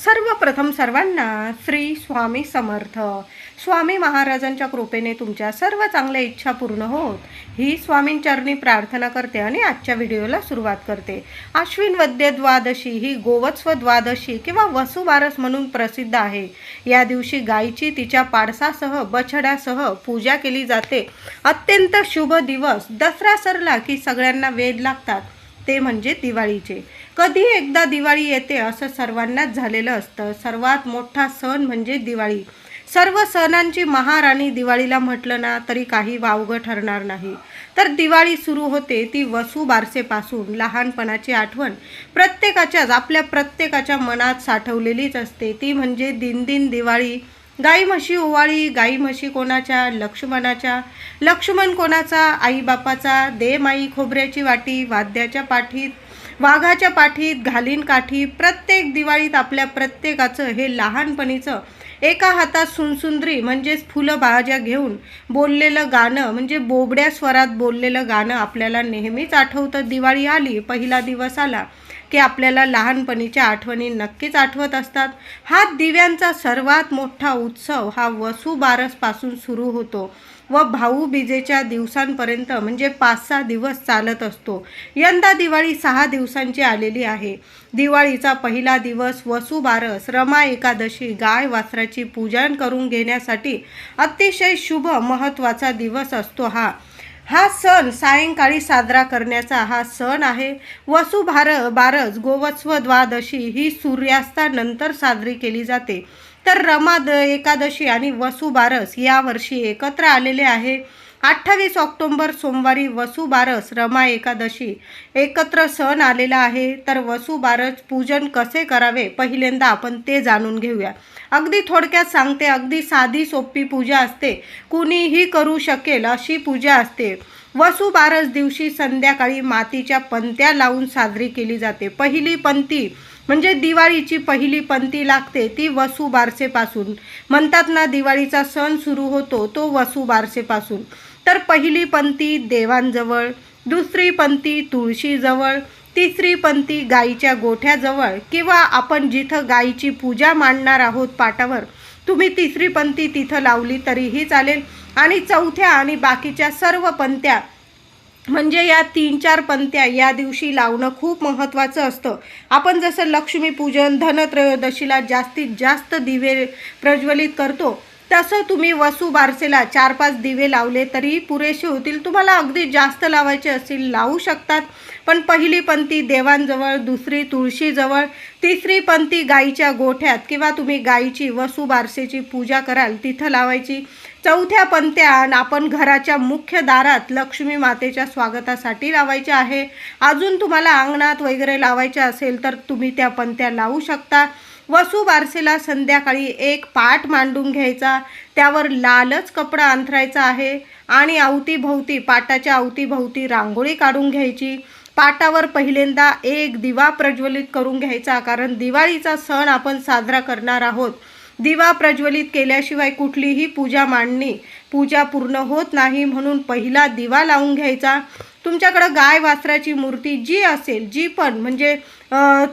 सर्वप्रथम सर्वांना श्री स्वामी समर्थ. स्वामी महाराजांच्या कृपेने तुमच्या सर्व चांगल्या इच्छा पूर्ण होत ही स्वामींचरणी प्रार्थना करते आणि आजच्या व्हिडिओला सुरुवात करते. आश्विन वद्य द्वादशी ही गोवत्स्व द्वादशी किंवा वसुबारस म्हणून प्रसिद्ध आहे. या दिवशी गायीची तिच्या पाडसासह बछड्यासह पूजा केली जाते. अत्यंत शुभ दिवस. दसरा सरला की सगळ्यांना वेध लागतात ते म्हणजे दिवाळीचे. कधी एकदा दिवाळी येते असं सर्वांनाच झालेलं असतं. सर्वात मोठा सण म्हणजे दिवाळी. सर्व सणांची महाराणी दिवाळीला म्हटलं ना तरी काही वावगं ठरणार नाही. तर दिवाळी सुरू होते ती वसुबारसेपासून. लहानपणाची आठवण आपल्या प्रत्येकाच्या मनात साठवलेलीच असते. ती म्हणजे दिनदिन दिवाळी. गाई म्हशी ओवाळी. गाई म्हशी कोणाच्या? लक्ष्मणाच्या. लक्ष्मण कोणाचा? आईबापाचा. दे माई खोबऱ्याची वाटी. वाद्याच्या पाठीत वाघाच्या पाठीत घालीन काठी. प्रत्येक दिवाळीत आपल्या प्रत्येकाचं हे लहानपणीचं एका हातात सुनसुंदरी म्हणजेच फुलं भाज्या घेऊन बोललेलं गाणं म्हणजे बोबड्या स्वरात बोललेलं गाणं आपल्याला नेहमीच आठवतं. दिवाळी आली, पहिला दिवस आला की आपल्याला लहानपणीच्या आठवणी नक्कीच आठवत असतात. हा दिव्यांचा सर्वात मोठा उत्सव हा वसुबारसपासून सुरू होतो व भाऊबीजेच्या दिवसांपर्यंत म्हणजे 5-6 दिवस चालत असतो. यंदा दिवाळी 6 दिवसांची आलेली आहे. दिवाळीचा पहिला दिवस वसुबारस, रमा एकादशी, गाय वासराची पूजन करून घेण्यासाठी अतिशय शुभ महत्त्वाचा दिवस असतो. हा सण सायंकाळी साजरा करण्याचा हा सण आहे. बारस गोवत्स्व द्वादशी ही सूर्यास्तानंतर साजरी केली जाते. तर रमा एकादशी आणि वसुबारस यावर्षी एकत्र आलेले आहे. 28 ऑक्टोबर सोमवारी वसुबारस, रमा एकादशी एकत्र सण आलेला आहे. तर वसुबारस पूजन कसे करावे पहिल्यांदा आपण ते जाणून घेऊया. अगदी थोडक्यात सांगते. अगदी साधी सोपी पूजा असते. कुणीही करू शकेल अशी पूजा असते. वसुबारस दिवशी संध्याकाळी मातीच्या पंत्या लावून साजरी केली जाते. पहिली पंती म्हणजे दिवाळीची पहिली पंती लागते ती वसुबारसेपासून. म्हणतात ना दिवाळीचा सण सुरू होतो तो वसुबारसेपासून. तर पहिली पंती देवांजवळ, दुसरी पंती तुळशीजवळ, तिसरी पंती गाईच्या गोठ्याजवळ किंवा आपण जिथं गाईची पूजा मांडणार आहोत पाटावर तुम्ही तिसरी पंती तिथं लावली तरीही चालेल. आणि चौथ्या आणि बाकीच्या सर्व पंत्या म्हणजे या 3-4 पंत्या या दिवशी लावणं खूप महत्त्वाचं असतं. आपण जसं लक्ष्मीपूजन धनत्रयोदशीला जास्तीत जास्त दिवे प्रज्वलित करतो तसं तुम्ही वसुबारसेला 4-5 दिवे लावले तरी पुरेसे होतील. तुम्हाला अगदी जास्त लावायचे असतील लावू शकतात. पण पहिली पंती देवांजवळ, दुसरी तुळशीजवळ, तिसरी पंती गाईच्या गोठ्यात किंवा तुम्ही गाईची वसुबारसेची पूजा कराल तिथं लावायची. चौथ्या पंत्या आपण घराच्या मुख्य दारात लक्ष्मी मातेच्या स्वागतासाठी लावायच्या आहे. अजून तुम्हाला अंगणात वगैरे लावायच्या असेल तर तुम्ही त्या पंत्या लावू शकता. वसुबारसेला संध्याकाळी एक पाट मांडून घ्यायचा. त्यावर लालच कपडा अंथरायचा आहे आणि पाटाच्या अवतीभोवती रांगोळी काढून घ्यायची. पाटावर पहिल्यांदा एक दिवा प्रज्वलित करून घ्यायचा. कारण दिवाळीचा सण आपण साजरा करणार आहोत. दिवा प्रज्वलित केल्याशिवाय कुठलीही पूजा पूर्ण होत नाही. म्हणून पहिला दिवा लावून घ्यायचा. तुमच्याकडं गाय वासराची मूर्ती जी असेल, जी पण म्हणजे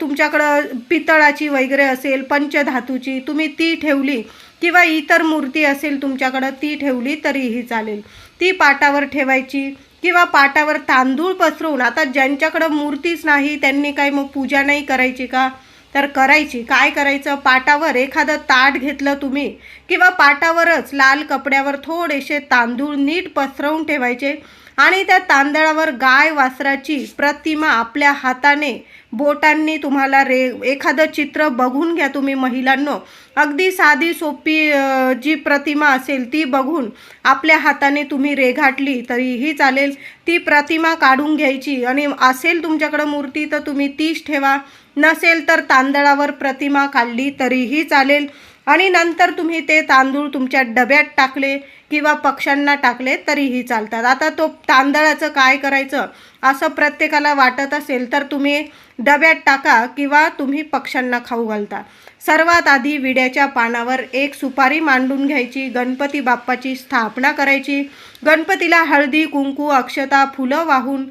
तुमच्याकडं पितळाची वगैरे असेल, पंचधातूची तुम्ही ती ठेवली किंवा इतर मूर्ती असेल तुमच्याकडं ती ठेवली तरीही चालेल. ती पाटावर ठेवायची किंवा पाटावर तांदूळ पसरवून. आता ज्यांच्याकडं मूर्तीच नाही त्यांनी काय मग पूजा नाही करायची का? तर करायची. काय करायचं? पाटावर एखादं ताट घेतलं तुम्ही किंवा पाटावरच लाल कपड्यावर थोडेसे तांदूळ नीट पसरवून ठेवायचे आणि त्या तांदळावर गाय वासराची प्रतिमा आपल्या हाताने बोटांनी तुम्हाला एखादं चित्र बघून घ्या तुम्ही महिलांनो. अगदी साधी सोपी जी प्रतिमा असेल ती बघून आपल्या हाताने तुम्ही रेघाटली तरीही चालेल. ती प्रतिमा काढून घ्यायची आणि असेल तुमच्याकडं मूर्ती तर तुम्ही तीच ठेवा. नसेल तर तांदळावर प्रतिमा काढली तरीही चालेल. आणि नंतर तुम्ही ते तांदूळ तुमच्या डब्यात टाकले किंवा पक्ष्यांना टाकले तरीही चालतात. आता तो तांदळाचं काय करायचं असं प्रत्येकाला वाटत असेल तर तुम्ही डब्यात टाका किंवा तुम्ही पक्ष्यांना खाऊ घालता। सर्वात आधी विड्याच्या पानावर एक सुपारी मांडून घ्यायची, गणपती बाप्पाची स्थापना करायची। गणपतीला हळदी कुंकू अक्षता फुलं वाहून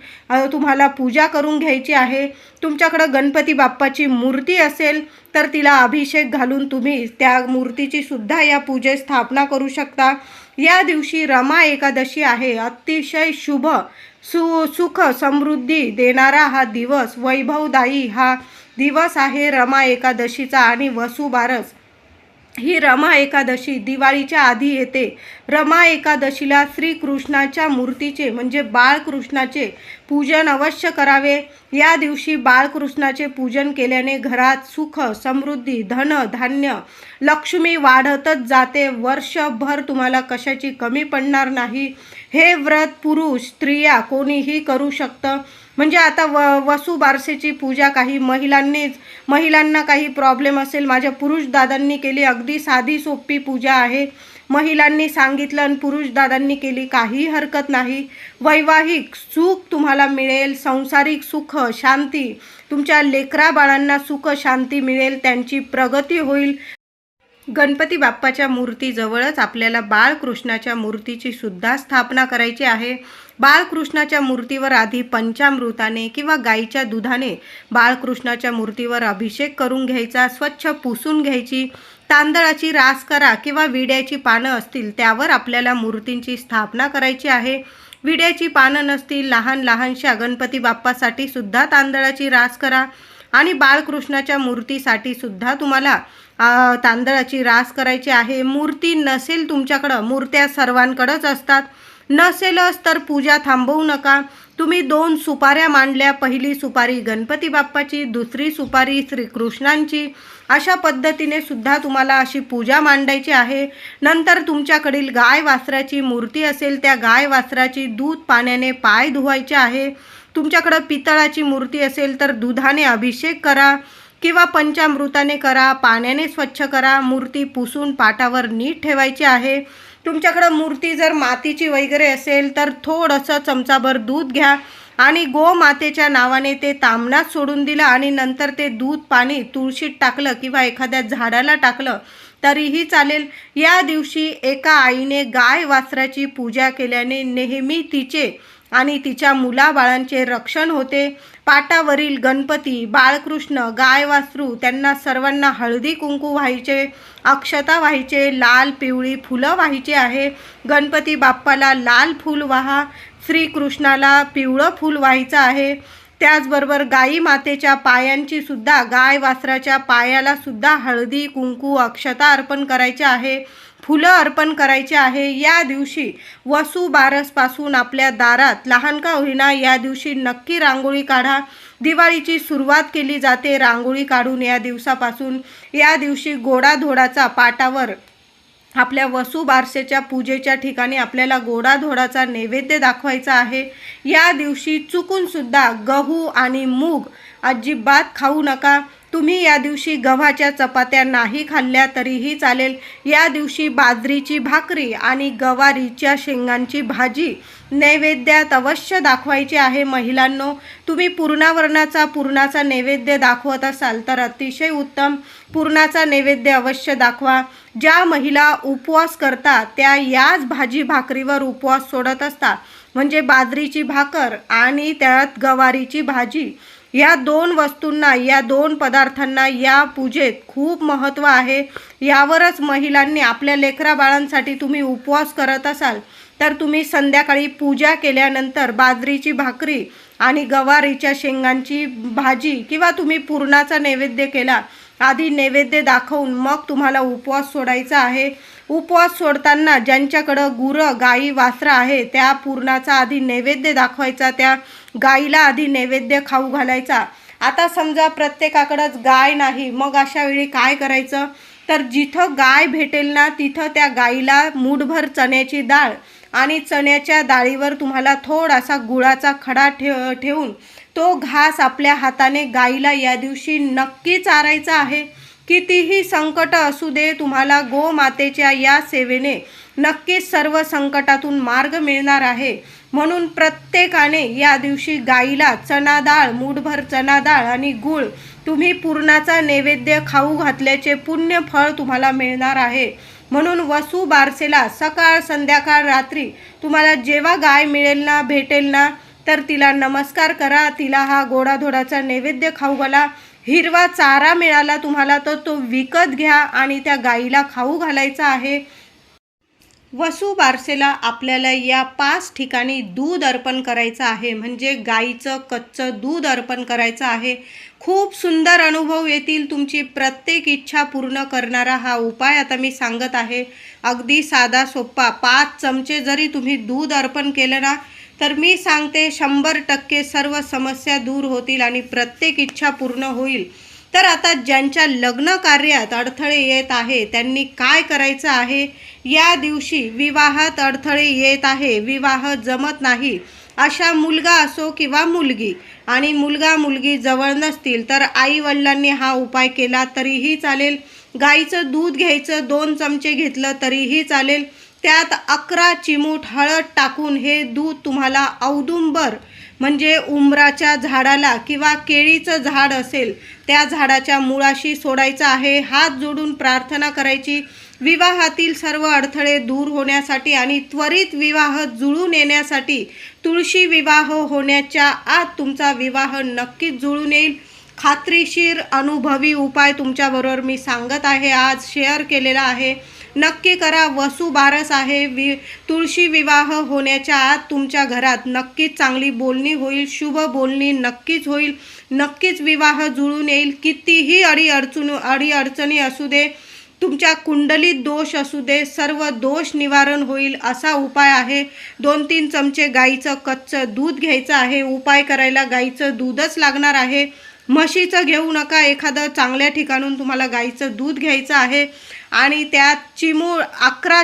तुम्हाला पूजा करून घ्यायची आहे। तुमच्याकडं गणपती बाप्पाची मूर्ती असेल तर तिला अभिषेक घालून तुम्ही त्या मूर्तीची सुद्धा या पूजेत स्थापना करू शकता। या दिवशी रमा एकादशी आहे। अतिशय शुभ सुख समृद्धी देणारा हा दिवस, वैभवदायी हा दिवस आहे रमा एकादशीचा। आणि वसुबारस ही रमा एकादशी दिवाळीच्या आधी येते। रमा एकादशीला श्रीकृष्णाच्या मूर्तीचे म्हणजे बाळकृष्णाचे पूजन अवश्य करावे। या दिवशी बाळकृष्णाचे पूजन केल्याने घरात सुख समृद्धी धन धान्य लक्ष्मी वाढतच जाते। वर्षभर तुम्हाला कशाची कमी पडणार नाही। हे व्रत पुरुष स्त्रिया कोणीही करू शकतं। म्हणजे आता वसुबारसेची पूजा काही महिलांना काही प्रॉब्लेम असेल, माझ्या पुरुष दादांनी केली, अगदी साधी सोपी पूजा आहे। महिलांनी सांगितलं आणि पुरुष दादांनी केली, काही हरकत नाही। वैवाहिक सुख तुम्हाला मिळेल, संसारिक सुख शांती, तुमच्या लेकरा बाळांना सुख शांती मिळेल, त्यांची प्रगती होईल। गणपती बाप्पाच्या मूर्तीजवळच आपल्याला बाळकृष्णाच्या मूर्तीची सुद्धा स्थापना करायची आहे। बाळकृष्णाच्या मूर्तीवर आधी पंचामृताने किंवा गाईच्या दुधाने बाळकृष्णाच्या मूर्तीवर अभिषेक करून घ्यायचा, स्वच्छ पुसून घ्यायची। तांदळाची रास करा किंवा विड्याची पानं असतील त्यावर आपल्याला मूर्तींची स्थापना करायची आहे। विड्याची पानं नसतील, लहान लहानशा गणपती बाप्पासाठी सुद्धा तांदळाची रास करा। आणि बाळकृष्णाच्या मूर्तीसाठी सुद्धा तुम्हाला तांदळाची रास करायची आहे। मूर्ती नसेल तुमच्याकडं, मूर्त्या सर्वांकडेच असतात, नसेलच तर पूजा थांबवू नका। तुम्ही 2 सुपाऱ्या मांडल्या, पहिली सुपारी गणपती बाप्पाची, दुसरी सुपारी श्रीकृष्णांची, अशा पद्धतीने सुद्धा तुम्हाला अशी पूजा मांडायची आहे। नंतर तुमच्याकडील गाय वासराची मूर्ती असेल त्या गाय वासराची दूध पाण्याने पाय धुवायचे आहे। तुमच्याकडं पितळाची मूर्ती असेल तर दुधाने अभिषेक करा किंवा पंचामृताने करा, पाण्याने स्वच्छ करा। मूर्ती पुसून पाटावर नीट ठेवायची आहे। तुमच्याकडं मूर्ती जर मातीची वगैरे असेल तर थोडंसं चमचाभर दूध घ्या आणि गोमातेच्या नावाने ते तामणात सोडून दिलं आणि नंतर ते दूध पाणी तुळशीत टाकलं किंवा एखाद्या झाडाला टाकलं तरीही चालेल। या दिवशी एका आईने गाय वासराची पूजा केल्याने नेहमी तिचे आणि तिच्या मुलाबाळांचे रक्षण होते। पाटावरील गणपती, बाळकृष्ण, गाय वासरू त्यांना सर्वांना हळदी कुंकू व्हायचे, अक्षता व्हायचे, लाल पिवळी फुलं व्हायची आहे। गणपती बाप्पाला लाल फूल वाहा, श्रीकृष्णाला पिवळं फूल व्हायचं आहे। त्याचबरोबर गाई मातेच्या पायांची सुद्धा, गाय वासराच्या पायाला सुद्धा हळदी कुंकू अक्षता अर्पण करायचे आहे, फुलं अर्पण करायचे आहे। या दिवशी वसुबारसपासून आपल्या दारात लहान का होईना या दिवशी नक्की रांगोळी काढा। दिवाळीची सुरुवात केली जाते रांगोळी काढून। या दिवसापासून या दिवशी गोडाधोडाचा पाटावर आपल्या वसुबारसेच्या पूजेच्या ठिकाणी आपल्याला गोडाधोडाचा नैवेद्य दाखवायचा आहे। या दिवशी चुकून सुद्धा गहू आणि मूग अजिबात खाऊ नका। तुम्ही या दिवशी गव्हाच्या चपात्या नाही खाल्ल्या तरीही चालेल। या दिवशी बाजरीची भाकरी आणि गवारीच्या शेंगांची भाजी नैवेद्यात अवश्य दाखवायची आहे। महिलांनो, तुम्ही पुरणाचा नैवेद्य दाखवत असाल तर अतिशय उत्तम, पुरणाचा नैवेद्य अवश्य दाखवा। ज्या महिला उपवास करतात त्या याच भाजी भाकरीवर उपवास सोडत असतात, म्हणजे बाजरीची भाकर आणि त्यात गवारीची भाजी, या 2 वस्तूंना, या 2 पदार्थांना या पूजेत खूप महत्त्व आहे। यावरच महिलांनी आपल्या लेकरा बाळांसाठी तुम्ही उपवास करत असाल तर तुम्ही संध्याकाळी पूजा केल्यानंतर बाजरीची भाकरी आणि गवारीच्या शेंगांची भाजी किंवा तुम्ही पुरणाचा नैवेद्य केला, आधी नैवेद्य दाखवून मग तुम्हाला उपवास सोडायचा आहे। उपवास सोडताना ज्यांच्याकडं गुरं गाई वासरं आहे त्या पुरणाचा आधी नैवेद्य दाखवायचा, त्या गाईला आधी नैवेद्य खाऊ घालायचा। आता समजा प्रत्येकाकडंच गाय नाही, मग अशा वेळी काय करायचं, तर जिथं गाय भेटेल ना तिथं त्या गाईला मूठभर चण्याची डाळ आणि चण्याच्या डाळीवर तुम्हाला थोडासा गुळाचा खडा ठेवून तो घास आपल्या हाताने गाईला या दिवशी नक्की चारायचा आहे। कितीही संकट असू दे, तुम्हाला गोमातेच्या या सेवेने नक्कीच सर्व संकटातून मार्ग मिळणार आहे। म्हणून प्रत्येकाने या दिवशी गाईला चणा डाळ, मूठभर चणा डाळ आणि गूळ तुम्ही पुरणाचा नैवेद्य खाऊ घातल्याचे पुण्य फळ तुम्हाला मिळणार आहे. म्हणून वसू बारसेला सकाळ संध्याकाळ रात्री तुम्हाला जेव्हा गाय मिळेल ना, भेटेल ना, तर तिला नमस्कार करा, तिला हा गोडाधोडाचा नैवेद्य खाऊ घाला. हिरवा चारा मिळाला तुम्हाला तर तो विकत घ्या आणि त्या गाईला खाऊ घालायचा आहे. वसू बारसेला आपल्याला या 5 ठिकाणी दूध अर्पण करायचं आहे, म्हणजे गाईचं कच्चं दूध अर्पण करायचं आहे. खूप सुंदर अनुभव येतील. तुमची प्रत्येक इच्छा पूर्ण करणारा हा उपाय आता मी सांगत आहे. अगदी साधा सोपा. 5 चमचे जरी तुम्ही दूध अर्पण केलं ना, तर मी सांगते 100% सर्व समस्या दूर होतील आणि प्रत्येक इच्छा पूर्ण होईल. तर आता ज्यांच्या लग्न कार्यात अडथळे येत आहे त्यांनी काय करायचं आहे? या दिवशी विवाहात अडथळे येत आहे, विवाह जमत नाही, अशा मुलगा असो किंवा मुलगी, आणि मुलगा मुलगी जवळ नसतील तर आई वडिलांनी हा उपाय केला तरीही चालेल. गाईचं दूध घ्यायचं, 2 चमचे घेतलं तरीही चालेल. त्यात 11 चिमूट हळद टाकून हे दूध तुम्हाला औदुंबर म्हणजे उंबराच्या झाडाला किंवा केळीचं झाड असेल त्या झाडाच्या मुळाशी सोडायचं आहे. हात जोडून प्रार्थना करायची विवाहातील सर्व अडथळे दूर होण्यासाठी आणि त्वरित विवाह जुळून येण्यासाठी. तुळशी विवाह होण्याच्या आत तुमचा विवाह नक्कीच जुळून येईल. खात्रीशीर अनुभवी उपाय तुमच्याबरोबर मी सांगत आहे, आज शेअर केलेला आहे. नक्की करा. वसू बारस आहे. तुळशी विवाह होण्याच्या आत तुमच्या घरात नक्कीच चांगली बोलणी होईल, शुभ बोलणी नक्कीच होईल, नक्कीच विवाह जुळून येईल. कितीही अडीअडचणी असू दे, तुमच्या कुंडलीत दोष असू दे, सर्व दोष निवारण होईल असा उपाय आहे. 2-3 चमचे गाईचं कच्चं दूध घ्यायचं आहे. उपाय करायला गाईचं दूधच लागणार आहे. म्हशीचं घेऊ नका, एखादं चांगल्या ठिकाणून तुम्हाला गाईचं दूध घ्यायचं आहे आणि त्यात 11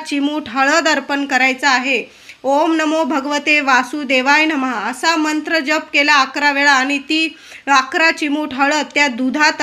चिमूट हळद अर्पण करायचं आहे. ओम नमो भगवते वासुदेवाय नमः असा मंत्र जप केला 11 वेळा आणि ती 11 चिमूट हळद त्या दुधात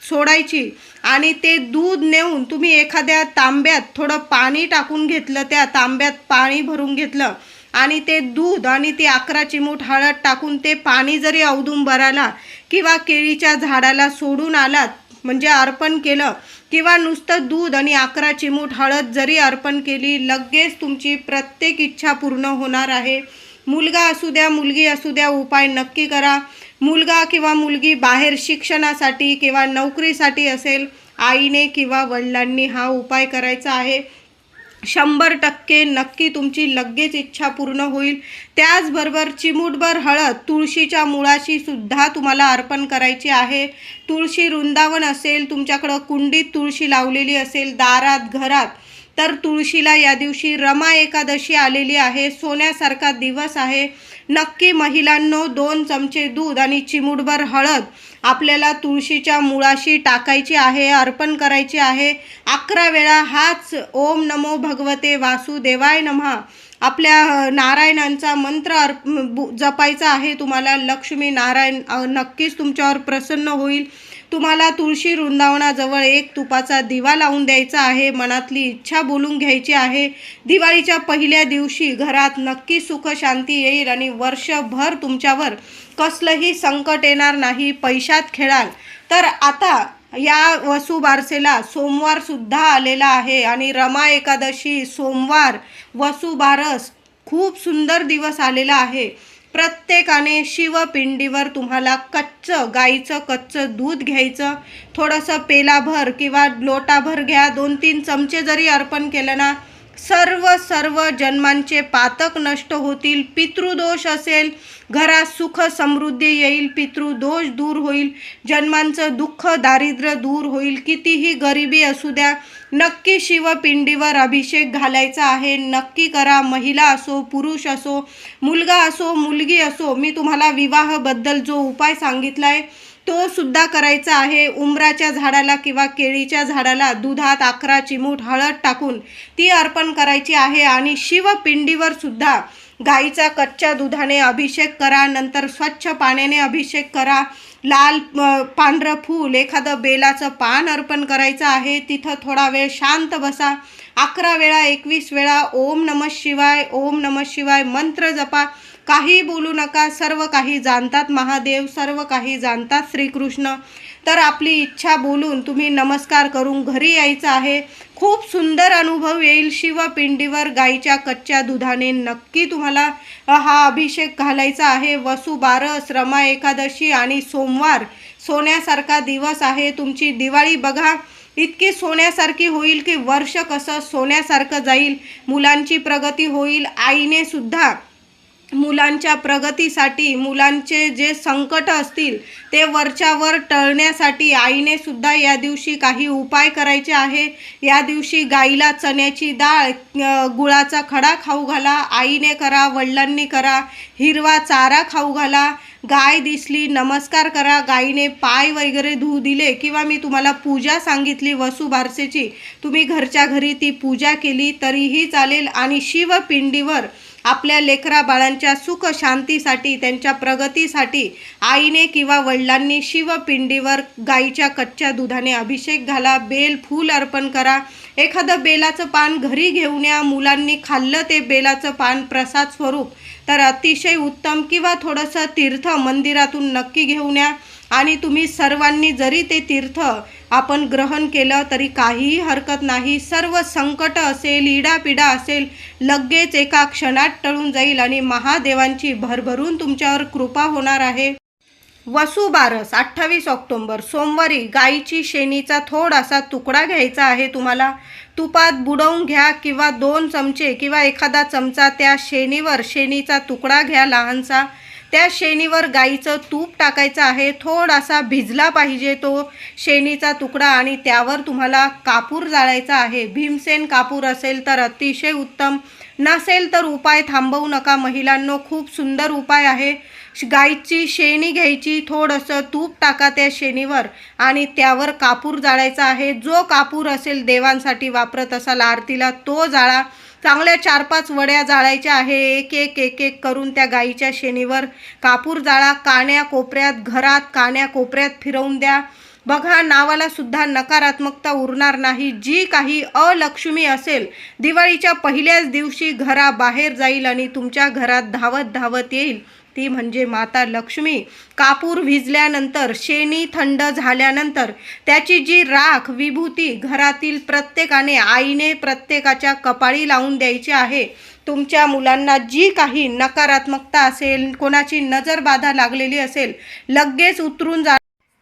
सोडायची आणि ते दूध नेऊन तुम्ही एखाद्या तांब्यात थोडं पाणी टाकून घेतलं, त्या तांब्यात पाणी भरून घेतलं आणि ते दूध आणि ती 11 चिमूट हळद टाकून ते पाणी जरी औदुंबराला किंवा केळीच्या झाडाला सोडून आलात म्हणजे अर्पण केलं, किंवा नुसतं दूध आणि 11 चिमूट हळद जरी अर्पण केली, लगेच तुमची प्रत्येक इच्छा पूर्ण होणार आहे. मुलगा असू द्या मुलगी असू द्या, उपाय नक्की करा. मुलगा किंवा मुलगी बाहेर शिक्षणासाठी किंवा नोकरीसाठी असेल, आईने किंवा वडिलांनी हा उपाय करायचा आहे. 100% नक्की तुमची लगेच इच्छा पूर्ण होईल. त्याचबरोबर चिमूटभर हळद तुळशीच्या मुळाशी सुद्धा तुम्हाला अर्पण करायची आहे. तुळशी वृंदावन असेल, तुमच्याकडं कुंडीत तुळशी लावलेली असेल दारात घरात, तर तुळशीला या दिवशी रमा एकादशी आलेली आहे, सोन्यासारखा दिवस आहे. नक्की महिलांनो 2 चमचे दूध आणि चिमूटभर हळद आपल्याला तुळशीच्या मुळाशी टाकायची आहे, अर्पण करायची आहे. 11 वेळा हाच ओम नमो भगवते वासुदेवाय नमः आपल्या नारायणांचा मंत्र जपायचा आहे तुम्हाला. लक्ष्मी नारायण नक्कीच तुमच्यावर प्रसन्न होईल. तुम्हाला तुळशी वृंदावनाजवळ 1 तुपाचा दिवा लावून द्यायचा आहे. मनातली इच्छा बोलून घ्यायची आहे. दिवाळीच्या पहिल्या दिवशी घरात नक्की सुख शांती येईल आणि वर्षभर तुमच्यावर कसलंही संकट येणार नाही. पैशात खेळाल. तर आता या वसू बारसेला सोमवार सुद्धा आलेला आहे आणि रमा एकादशी, सोमवार, वसू बारस खूप सुंदर दिवस आलेला आहे. प्रत्येकाने शिवपिंडीवर तुम्हाला गाईचं कच्चं दूध घ्यायचं. थोडंसं पेलाभर किंवा लोटाभर घ्या. 2-3 चमचे जरी अर्पण केलं ना, सर्व जन्मांचे पातक नष्ट होतील. पितृदोष असेल, घरात सुख समृद्धी येईल, पितृदोष दूर होईल, जन्मांचं दुःख दारिद्र्य दूर होईल. कितीही गरिबी असू द्या, नक्की शिवपिंडीवर अभिषेक घालायचा आहे. नक्की करा. महिला असो, पुरुष असो, मुलगा असो, मुलगी असो. मी तुम्हाला विवाहाबद्दल जो उपाय सांगितला आहे तो सुद्धा करायचा आहे. उंबराच्या झाडाला किंवा केळीच्या झाडाला दुधात 11 चिमूट हळद टाकून ती अर्पण करायची आहे आणि शिवपिंडीवर सुद्धा गाईचा कच्च्या दुधाने अभिषेक करा, नंतर स्वच्छ पाण्याने अभिषेक करा, लाल पांढरं फूल, एखादं बेलाचं पान अर्पण करायचं आहे. तिथं थोडा वेळ शांत बसा. 11 वेळा 21 वेळा ओम नमः शिवाय, ओम नमः शिवाय मंत्र जपा. काही बोलू नका. सर्व काही जाणतात महादेव, सर्व काही जाणतात श्रीकृष्ण. तर आपली इच्छा बोलून तुम्ही नमस्कार करून घरी यायचं आहे. खूप सुंदर अनुभव येईल. शिवपिंडीवर गाईच्या कच्च्या दुधाने नक्की तुम्हाला हा अभिषेक घालायचा आहे. वसुबारस, रमा एकादशी आणि सोमवार सोन्यासारखा दिवस आहे. तुमची दिवाळी बघा इतकी सोन्यासारखी होईल की वर्ष कसं सोन्यासारखं जाईल. मुलांची प्रगती होईल. आईने सुद्धा मुलांच्या प्रगतीसाठी, मुलांचे जे संकट असतील ते वरच्यावर टळण्यासाठी आईने सुद्धा या दिवशी काही उपाय करायचे आहे. या दिवशी गाईला चण्याची डाळ, गुळाचा खडा खाऊ घाला. आईने करा, वडिलांनी करा. हिरवा चारा खाऊ घाला. गाय दिसली नमस्कार करा. गाईने पाय वगैरे धुऊ दिले किंवा मी तुम्हाला पूजा सांगितली वसुबारसेची, तुम्ही घरच्या घरी ती पूजा केली तरीही चालेल. आणि शिवपिंडीवर आपल्या लेकरा बाळांच्या सुख शांतीसाठी, त्यांच्या प्रगतीसाठी आईने किंवा वडिलांनी शिवपिंडीवर गाईच्या कच्च्या दुधाने अभिषेक घाला. बेल फूल अर्पण करा. एखादं बेलाचं पान घरी घेऊन या. मुलांनी खाल्लं ते बेलाचं पान प्रसाद स्वरूप तर अतिशय उत्तम. किंवा थोडंसं तीर्थ मंदिरातून नक्की घेऊन या. आणि तुम्ही सर्वांनी जरी ते तीर्थ आपण ग्रहण केलं तरी काहीही हरकत नाही. सर्व संकट असेल, इडापिडा असेल, लगेच एका क्षणात टळून जाईल आणि महादेवांची भरभरून तुमच्यावर कृपा होणार आहे. वसुबारस 28 ऑक्टोबर सोमवारी गाईची शेणीचा थोडासा तुकडा घ्यायचा आहे. तुम्हाला तुपात बुडवून घ्या किंवा 2 चमचे किंवा एखादा चमचा त्या शेणीवर, शेणीचा तुकडा घ्या लहानसा. त्या शेणीवर गाईचं तूप टाकायचं आहे. थोडासा भिजला पाहिजे तो शेणीचा तुकडा आणि त्यावर तुम्हाला कापूर जाळायचा आहे. भीमसेन कापूर असेल तर अतिशय उत्तम, नसेल तर उपाय थांबवू नका महिलांनो. खूप सुंदर उपाय आहे. गाईची शेणी घ्यायची, थोडंसं तूप टाका त्या शेणीवर आणि त्यावर कापूर जाळायचा आहे. जो कापूर असेल देवांसाठी वापरत असाल आरतीला तो जाळा. चांगल्या 4-5 वड्या जाळायच्या आहे. एक एक करून त्या गाईच्या शेणीवर कापूर जाळा. कान्या कोपऱ्यात, घरात कान्या कोपऱ्यात फिरवून द्या. बघा नावाला सुद्धा नकारात्मकता उरणार नाही. जी काही अलक्ष्मी असेल दिवाळीच्या पहिल्याच दिवशी घराबाहेर जाईल आणि तुमच्या घरात धावत धावत येईल. ती म्हणजे माता लक्ष्मी. कापूर विझल्यानंतर, शेणी थंड झाल्यानंतर त्याची जी राख, विभूती घरातील प्रत्येकाने, आईने प्रत्येकाच्या कपाळी लावून द्यायची आहे. तुमच्या मुलांना जी काही नकारात्मकता असेल, कोणाची नजरबाधा लागलेली असेल, लगेच उतरून जा.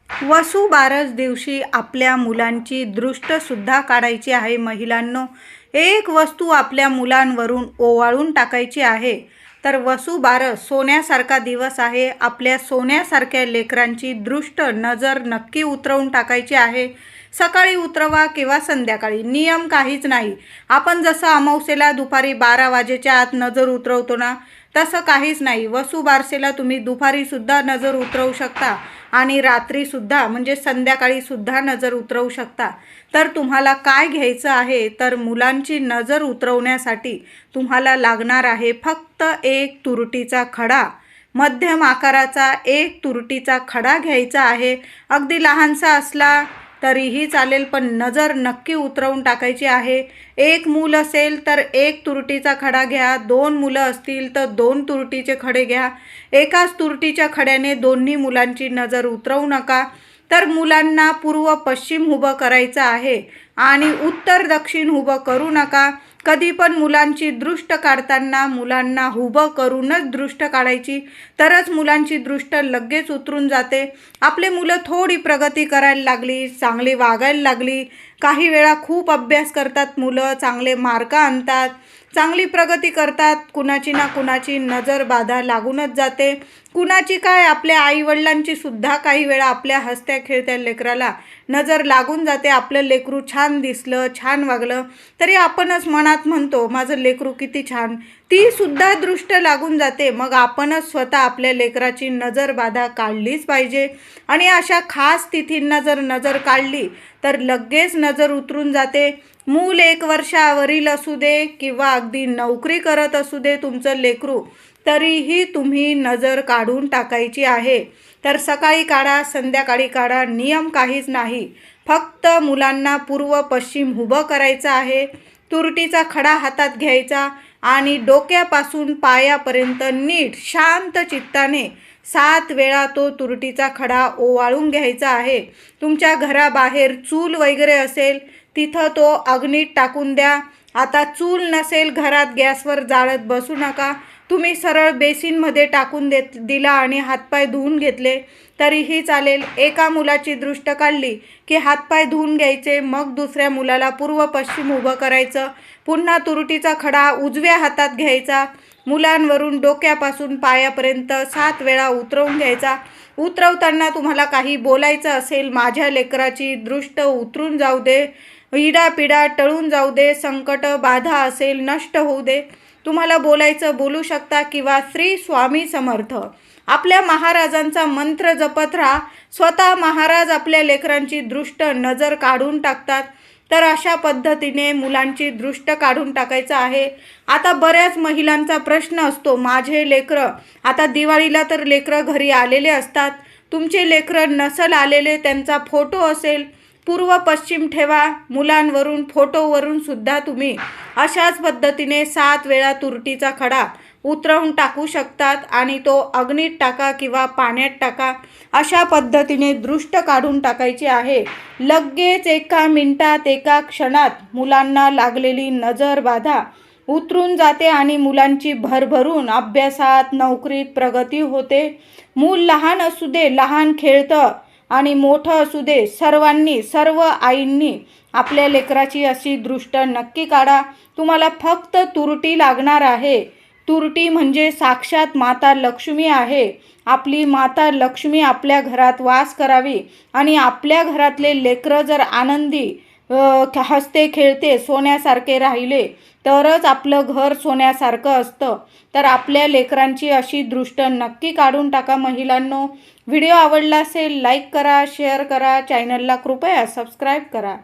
वसुबारस दिवशी आपल्या मुलांची दृष्टसुद्धा काढायची आहे महिलांनो. एक वस्तू आपल्या मुलांवरून ओवाळून टाकायची आहे. तर वसुबारस सोन्यासारखा दिवस आहे. आपल्या सोन्यासारख्या लेकरांची दृष्ट नजर नक्की उतरवून टाकायची आहे. सकाळी उतरवा किंवा संध्याकाळी, नियम काहीच नाही. आपण जसं अमावस्येला दुपारी 12 वाजेच्या आत नजर उतरवतो ना, तसं काहीच नाही. वसुबारसेला तुम्ही दुपारीसुद्धा नजर उतरवू शकता आणि रात्रीसुद्धा म्हणजे संध्याकाळीसुद्धा नजर उतरवू शकता. तर तुम्हाला काय घ्यायचं आहे, तर मुलांची नजर उतरवण्यासाठी तुम्हाला लागणार आहे फक्त 1 तुरटीचा खडा. मध्यम आकाराचा 1 तुरटीचा खडा घ्यायचा आहे. अगदी लहानसा असला तरीही चालेल, पण नजर नक्की उतरवून टाकायची आहे. 1 मूल असेल तर 1 तुरटीचा खडा घ्या. 2 मुलं असतील तर 2 तुरटीचे खडे घ्या. एकाच तुरटीच्या खड्याने दोन्ही मुलांची नजर उतरवू नका. तर मुलांना पूर्व पश्चिम उभं करायचं आहे आणि उत्तर दक्षिण उभं करू नका. कधी पण मुलांची दृष्ट काढताना मुलांना उभं करूनच दृष्ट काढायची, तरच मुलांची दृष्ट लगेच उतरून जाते. आपले मुलं थोडी प्रगती करायला लागली, चांगली वागायला लागली, काही वेळा खूप अभ्यास करतात मुलं, चांगले मार्क आणतात, चांगली प्रगती करतात, कुणाची ना कुणाची नजर बाधा लागूनच जाते. कुणाची काय, आपल्या आईवडिलांची सुद्धा काही वेळा आपल्या हसत्या खेळत्या लेकराला नजर लागून जाते. आपलं लेकरू छान दिसलं, छान वागलं तरी आपणच मनात म्हणतो माझं लेकरू किती छान, ती सुद्धा दृष्ट लागून जाते. मग आपणच स्वतः आपल्या लेकराची नजर बाधा काढलीच पाहिजे. आणि अशा खास तिथींना जर नजर काढली तर लगेच नजर उतरून जाते. मूल 1 वर्षावरील असू दे किंवा अगदी नोकरी करत असू दे तुमचं लेकरू, तरीही तुम्ही नजर काढून टाकायची आहे. तर सकाळी काढा, संध्याकाळी काढा, नियम काहीच नाही. फक्त मुलांना पूर्व पश्चिम उभं करायचं आहे. तुरटीचा खडा हातात घ्यायचा आणि डोक्यापासून पायापर्यंत नीट शांत चित्ताने 7 वेळा तो तुरटीचा खडा ओवाळून घ्यायचा आहे. तुमच्या घराबाहेर चूल वगैरे असेल तिथं तो अग्नीत टाकून द्या. आता चूल नसेल घरात, गॅसवर जाळत बसू नका. तुम्ही सरळ बेसिनमध्ये टाकून दिला आणि हातपाय धुवून घेतले तरीही चालेल. एका मुलाची दृष्ट काढली की हातपाय धुवून घ्यायचे, मग दुसऱ्या मुलाला पूर्व पश्चिम उभं करायचं. पुन्हा तुरटीचा खडा उजव्या हातात घ्यायचा, मुलांवरून डोक्यापासून पायापर्यंत 7 वेळा उतरवून घ्यायचा. उतरवताना तुम्हाला काही बोलायचं असेल, माझ्या लेकराची दृष्ट उतरून जाऊ दे, इडापिडा टळून जाऊ दे, संकट बाधा असेल नष्ट होऊ दे, तुम्हाला बोलायचं बोलू शकता. किंवा श्री स्वामी समर्थ आपल्या महाराजांचा मंत्र जपत राहा. स्वतः महाराज आपल्या लेकरांची दृष्ट नजर काढून टाकतात. तर अशा पद्धतीने मुलांची दृष्ट काढून टाकायचं आहे. आता बऱ्याच महिलांचा प्रश्न असतो, माझे लेकरं, आता दिवाळीला तर लेकरं घरी आलेले असतात, तुमचे लेकरं नसल आलेले, त्यांचा फोटो असेल, पूर्व पश्चिम ठेवा. मुलांवरून फोटोवरून सुद्धा तुम्ही अशाच पद्धतीने 7 वेळा तुरटीचा खडा उतरवून टाकू शकतात आणि तो अग्नीत टाका किंवा पाण्यात टाका. अशा पद्धतीने दृष्ट काढून टाकायची आहे. लगेच एका मिनिटात, एका क्षणात मुलांना लागलेली नजर बाधा उतरून जाते आणि मुलांची भरभरून अभ्यासात, नोकरीत प्रगती होते. मूल लहान असू दे, लहान खेळतं आणि मोठं असू दे, सर्वांनी, सर्व आईंनी आपल्या लेकराची अशी दृष्ट नक्की काढा. तुम्हाला फक्त तुरटी लागणार आहे. तुरटी म्हणजे साक्षात माता लक्ष्मी आहे. आपली माता लक्ष्मी आपल्या घरात वास करावी आणि आपल्या घरातले लेकरं जर आनंदी, हसते खेळते, सोन्यासारखे राहिले तरच आपलं घर सोन्यासारखं असतं. तर आपल्या लेकरांची अशी दृष्ट नक्की काढून टाका महिलांनो. व्हिडिओ आवडला असेल लाईक करा, शेअर करा, चॅनलला कृपया सबस्क्राईब करा.